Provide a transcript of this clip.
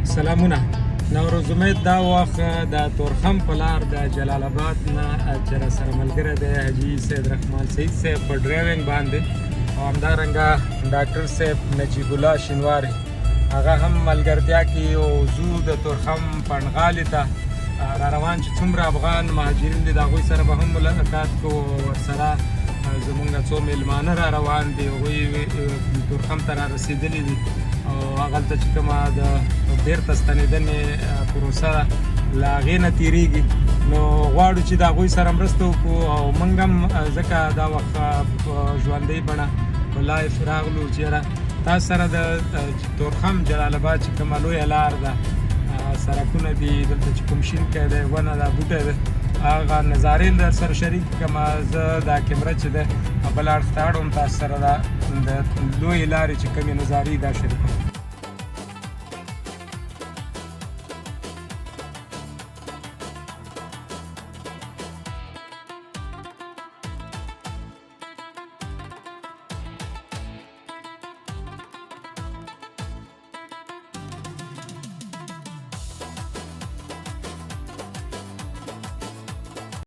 سلامونه. نوروز امید دا وخت د تورخم په لار د جلال آباد نه چې راسره ملګری دی حاجي سید رحمان سید صاحب په ډرایوینګ باندې او همدارنګه ډاکټر صاحب نجیب الله شینواري هغه هم ملګرتیا کې او زو د تورخم پنډغالي ته را روان چې څومره افغان مهاجرین دي د هغوی سره به هم ملاقات کوو ورسره زمونږ څو میلمانه را روان دي هغوی تورخم ته را رسېدلي دي او هغلته چې کومه د بیرته ستنېدنې پروسه له هغې نه تېرېږي نو غواړو چې د هغوی سره مرسته وکړو او موږ هم ځکه دا وخت په ژوندۍ بڼه په لایف راغلو چې یاره تاسو سره د تورخم جلال آباد چې کومه لویه لار ده سړکونه دي دلته چې کوم شینکی دی ونه ده بوټی دی هغه نظارې در سره شریک کړم زه دا کیمره چې ده بل اړخ ته اړوم تاسو سره د لویې لارې چې کومې نظارې دا شریکوم